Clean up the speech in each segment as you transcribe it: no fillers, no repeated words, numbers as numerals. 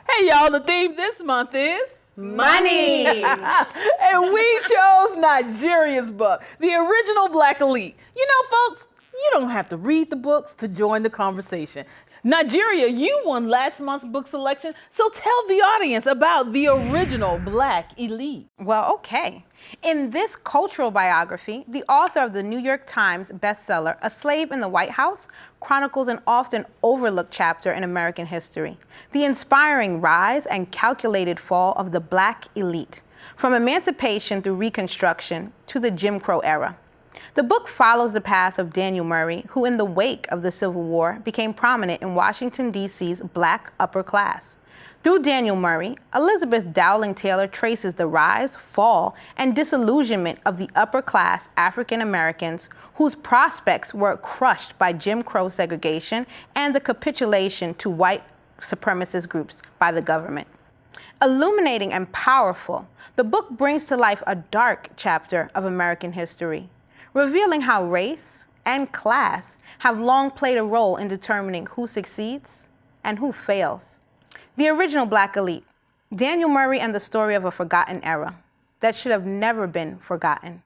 Hey y'all, the theme this month is money. And we chose Nigeria's book, The Original Black Elite. You know, folks, you don't have to read the books to join the conversation. Nigeria, you won last month's book selection, so tell the audience about The Original Black Elite. Well, okay. In this cultural biography, the author of the New York Times bestseller, A Slave in the White House, chronicles an often overlooked chapter in American history, the inspiring rise and calculated fall of the Black elite, from emancipation through Reconstruction to the Jim Crow era. The book follows the path of Daniel Murray, who in the wake of the Civil War became prominent in Washington, D.C.'s Black upper class. Through Daniel Murray, Elizabeth Dowling Taylor traces the rise, fall, and disillusionment of the upper class African Americans whose prospects were crushed by Jim Crow segregation and the capitulation to white supremacist groups by the government. Illuminating and powerful, the book brings to life a dark chapter of American history, revealing how race and class have long played a role in determining who succeeds and who fails. The Original Black Elite, Daniel Murray and the story of a forgotten era that should have never been forgotten.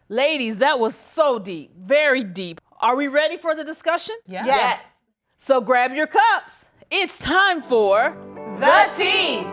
Ladies, that was so deep, very deep. Are we ready for the discussion? Yes. So grab your cups. It's time for The Tea.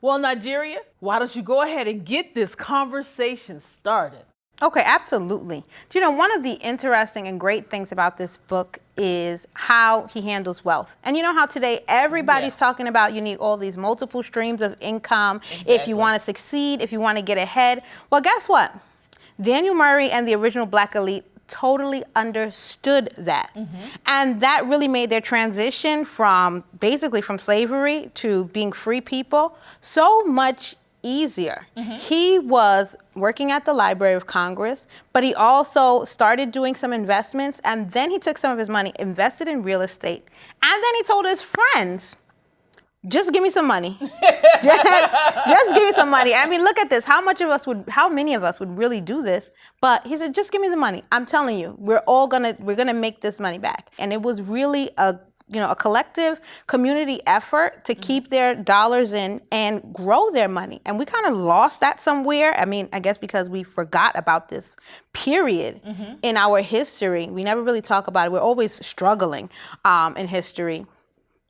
Well, Nigeria, why don't you go ahead and get this conversation started? Okay, absolutely. Do you know, one of the interesting and great things about this book is how he handles wealth. And you know how today everybody's talking about you need all these multiple streams of income if you want to succeed, if you want to get ahead. Well, guess what? Daniel Murray and the Original Black Elite totally understood that. And that really made their transition from basically from slavery to being free people so much easier. He was working at the Library of Congress, but he also started doing some investments, and then he took some of his money, invested in real estate, and then he told his friends, just give me some money. just give me some money. I mean, look at this. How many of us would really do this? But he said, just give me the money. I'm telling you, we're gonna make this money back. And it was really a collective community effort to keep their dollars in and grow their money. And we kind of lost that somewhere. I mean, I guess because we forgot about this period in our history. We never really talk about it. We're always struggling in history.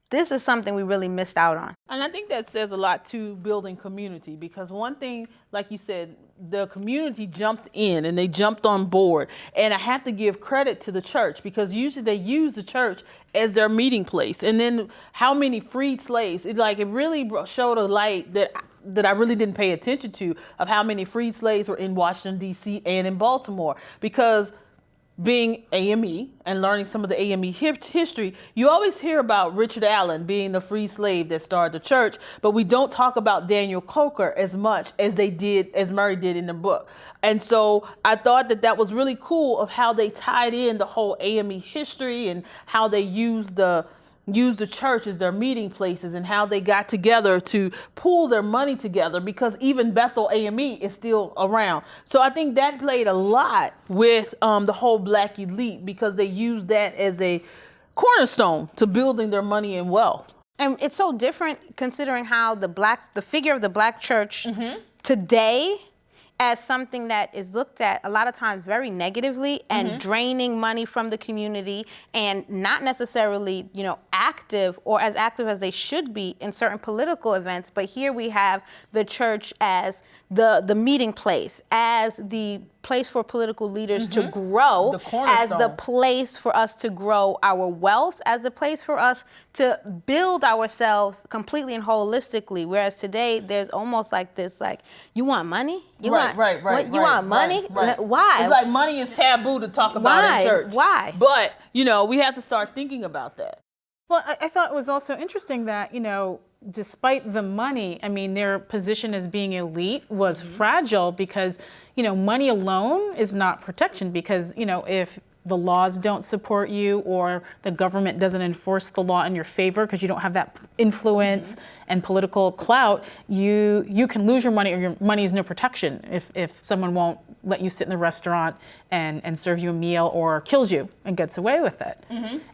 This is something we really missed out on. And I think that says a lot to building community, because one thing, like you said, the community jumped in and they jumped on board. And I have to give credit to the church, because usually they use the church as their meeting place. And then how many freed slaves, it really showed a light that I really didn't pay attention to, of how many freed slaves were in Washington, D.C. and in Baltimore. Because being AME and learning some of the AME history, you always hear about Richard Allen being the free slave that started the church, but we don't talk about Daniel Coker as much as Murray did in the book. And so I thought that was really cool of how they tied in the whole AME history and how they used the church as their meeting places, and how they got together to pool their money together, because even Bethel AME is still around. So I think that played a lot with the whole Black elite, because they used that as a cornerstone to building their money and wealth. And it's so different considering how the figure of the Black church today as something that is looked at a lot of times very negatively and draining money from the community, and not necessarily, active or as active as they should be in certain political events. But here we have the church as the meeting place, as the place for political leaders to grow, as the place for us to grow our wealth, as the place for us to build ourselves completely and holistically. Whereas today there's almost like this, like, you want money? You want money? Why? It's like money is taboo to talk about in church. Why? But, we have to start thinking about that. Well, I thought it was also interesting that, despite the money, I mean, their position as being elite was fragile because, money alone is not protection because, if the laws don't support you or the government doesn't enforce the law in your favor because you don't have that influence and political clout, you can lose your money or your money is no protection if someone won't let you sit in the restaurant and serve you a meal or kills you and gets away with it.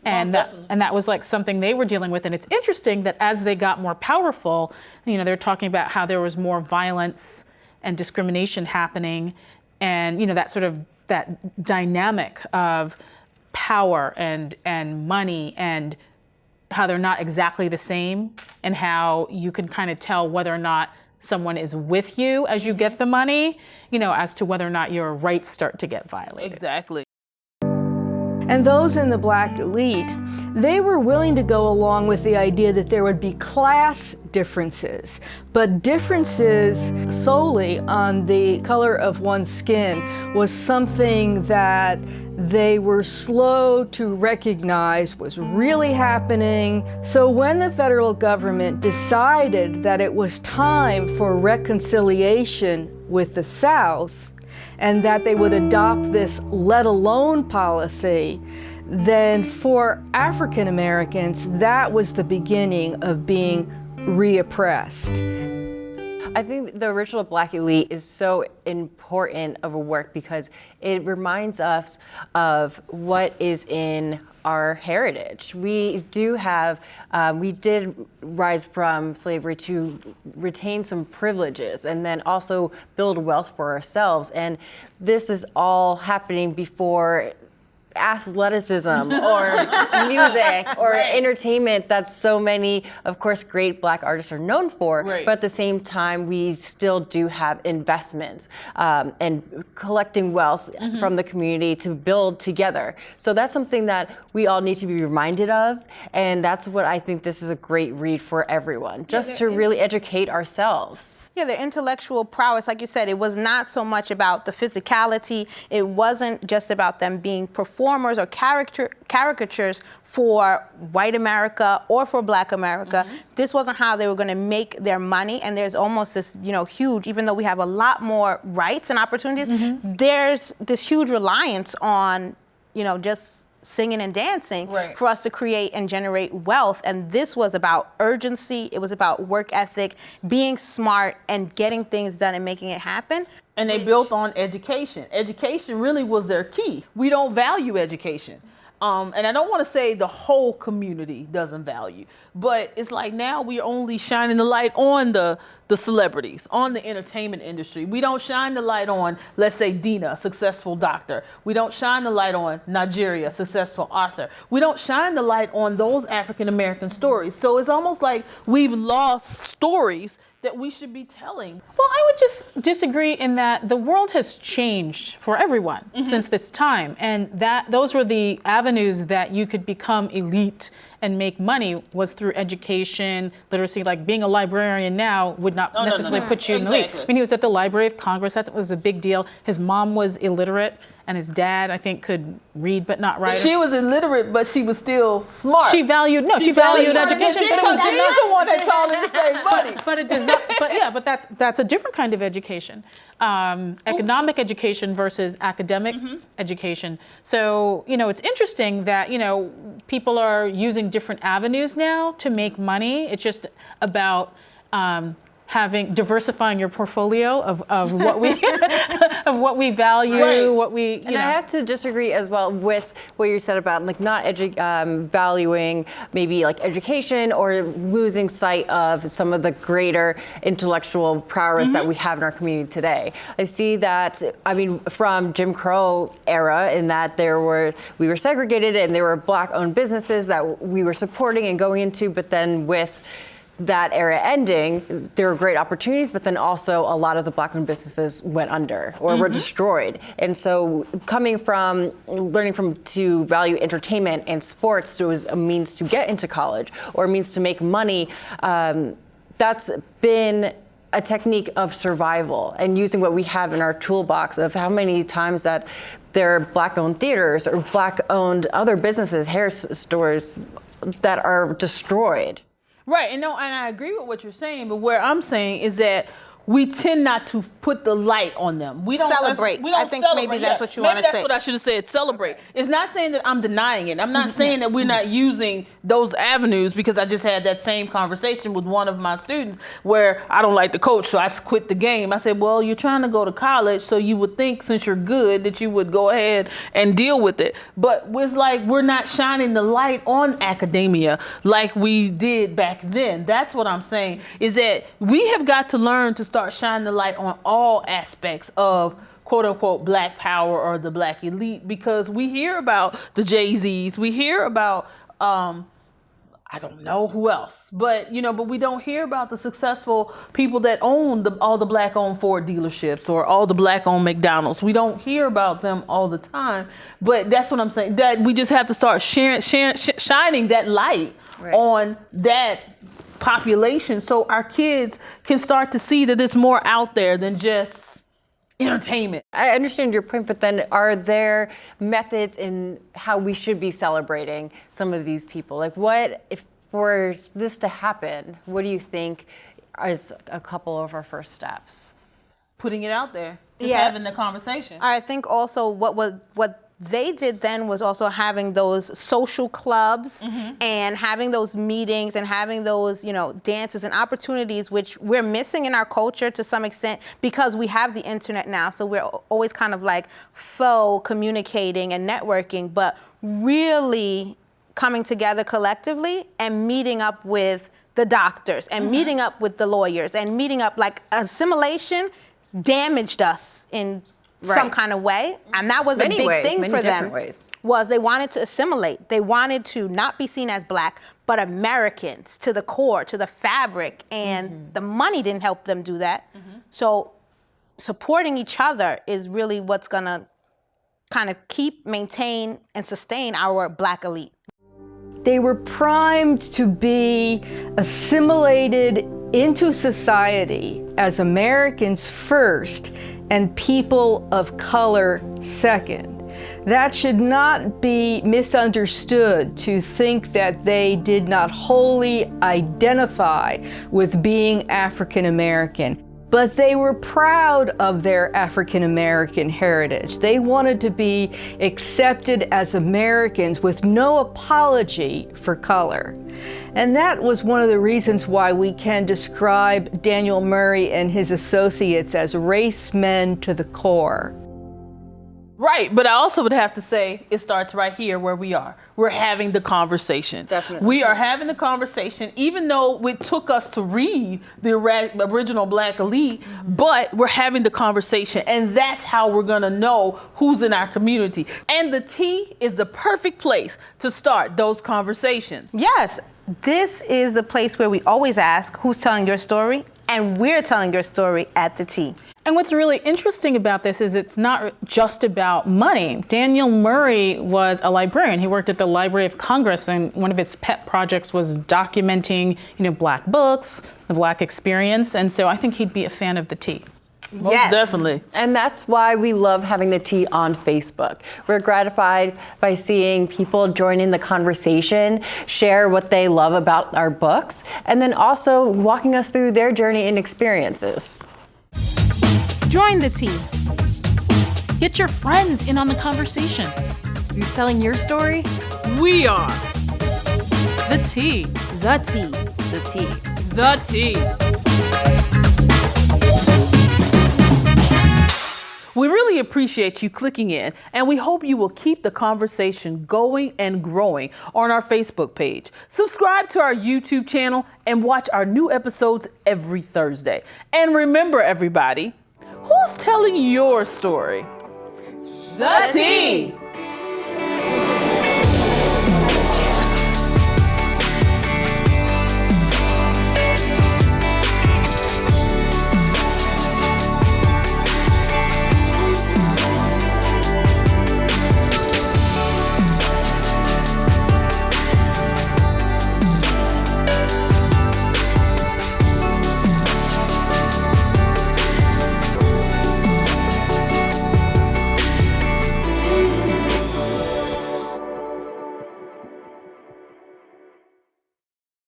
And that was like something they were dealing with. And it's interesting that as they got more powerful, they're talking about how there was more violence and discrimination happening and, that dynamic of power and money and how they're not exactly the same and how you can kind of tell whether or not someone is with you as you get the money, as to whether or not your rights start to get violated. Exactly. And those in the black elite, they were willing to go along with the idea that there would be class differences, but differences solely on the color of one's skin was something that they were slow to recognize was really happening. So when the federal government decided that it was time for reconciliation with the South, and that they would adopt this let alone policy, then for African Americans, that was the beginning of being reoppressed. I think the original Black elite is so important of a work because it reminds us of what is in our heritage. We do have, we did rise from slavery to retain some privileges and then also build wealth for ourselves. And this is all happening before athleticism or music or entertainment that so many, of course, great Black artists are known for. Right. But at the same time, we still do have investments and collecting wealth from the community to build together. So that's something that we all need to be reminded of. And that's what I think this is a great read for everyone, just to really educate ourselves. Yeah, their intellectual prowess, like you said, it was not so much about the physicality. It wasn't just about them being performers or caricatures for white America or for Black America. This wasn't how they were going to make their money. And there's almost this, huge, even though we have a lot more rights and opportunities, there's this huge reliance on, just singing and dancing for us to create and generate wealth. And this was about urgency. It was about work ethic, being smart and getting things done and making it happen. And they built on education. Education really was their key. We don't value education. And I don't want to say the whole community doesn't value, but it's like now we're only shining the light on the celebrities, on the entertainment industry. We don't shine the light on, let's say, Dina, a successful doctor. We don't shine the light on Nigeria, a successful author. We don't shine the light on those African-American stories. So it's almost like we've lost stories that we should be telling. Well, I would just disagree in that the world has changed for everyone since this time, and that those were the avenues that you could become elite and make money was through education, literacy. Like being a librarian now would not necessarily put you in the elite. I mean, he was at the Library of Congress. That was a big deal. His mom was illiterate, and his dad, I think, could read but not write. She was illiterate, but she was still smart. She valued education. She's the one that taught her to save money. But that's a different kind of education. Economic education versus academic education. So, it's interesting that, people are using different avenues now to make money. It's just about diversifying your portfolio of what we of what we value, Right. what we And I have to disagree as well with what you said about like not valuing maybe like education or losing sight of some of the greater intellectual prowess that we have in our community today. I see that, I mean, from Jim Crow era, in that we were segregated and there were Black-owned businesses that we were supporting and going into, but then with that era ending, there were great opportunities, but then also a lot of the Black-owned businesses went under or were destroyed. And so learning to value entertainment and sports was a means to get into college or a means to make money, that's been a technique of survival and using what we have in our toolbox of how many times that there are Black-owned theaters or Black-owned other businesses, hair stores that are destroyed. Right, and I agree with what you're saying, but where I'm saying is that we tend not to put the light on them. We don't Celebrate. We don't I think celebrate. maybe that's what you maybe wanna that's say. what I should have said. Celebrate. It's not saying that I'm denying it. I'm not saying that we're not using those avenues, because I just had that same conversation with one of my students where I don't like the coach, so I quit the game. I said, well, you're trying to go to college, so you would think since you're good that you would go ahead and deal with it. But it's like we're not shining the light on academia like we did back then. That's what I'm saying, is that we have got to learn to start shining the light on all aspects of quote unquote Black power or the Black elite, because we hear about the Jay-Z's, we hear about I don't know who else, but we don't hear about the successful people that own all the Black-owned Ford dealerships or all the Black-owned McDonald's. We don't hear about them all the time, but that's what I'm saying, that we just have to start shining that light on that population, so our kids can start to see that there's more out there than just entertainment. I understand your point, but then are there methods in how we should be celebrating some of these people? Like, what if for this to happen, what do you think is a couple of our first steps? Putting it out there, just having the conversation. I think also what they did then was also having those social clubs and having those meetings and having those, dances and opportunities, which we're missing in our culture to some extent because we have the internet now. So we're always kind of like faux communicating and networking, but really coming together collectively and meeting up with the doctors and meeting up with the lawyers and meeting up. Like, assimilation damaged us in some kind of way, and that was a big thing for them. Was they wanted to assimilate. They wanted to not be seen as Black, but Americans to the core, to the fabric, and the money didn't help them do that. So supporting each other is really what's gonna kind of maintain, and sustain our Black elite. They were primed to be assimilated into society as Americans first and people of color second. That should not be misunderstood to think that they did not wholly identify with being African American. But they were proud of their African American heritage. They wanted to be accepted as Americans with no apology for color. And that was one of the reasons why we can describe Daniel Murray and his associates as race men to the core. Right, but I also would have to say it starts right here where we are. We're having the conversation. Definitely. We are having the conversation, even though it took us to read the original Black elite, but we're having the conversation, and that's how we're gonna know who's in our community. And the T is the perfect place to start those conversations. Yes, this is the place where we always ask, who's telling your story? And we're telling your story at the T. And what's really interesting about this is it's not just about money. Daniel Murray was a librarian. He worked at the Library of Congress, and one of its pet projects was documenting, Black books, the Black experience. And so I think he'd be a fan of the T. Most definitely. And that's why we love having the Tea on Facebook. We're gratified by seeing people join in the conversation, share what they love about our books, and then also walking us through their journey and experiences. Join the Tea. Get your friends in on the conversation. Who's telling your story? We are The T. The Tea. The Tea. the T. really appreciate you clicking in, and we hope you will keep the conversation going and growing on our Facebook page. Subscribe to our YouTube channel and watch our new episodes every Thursday. And remember, everybody, who's telling your story? The T!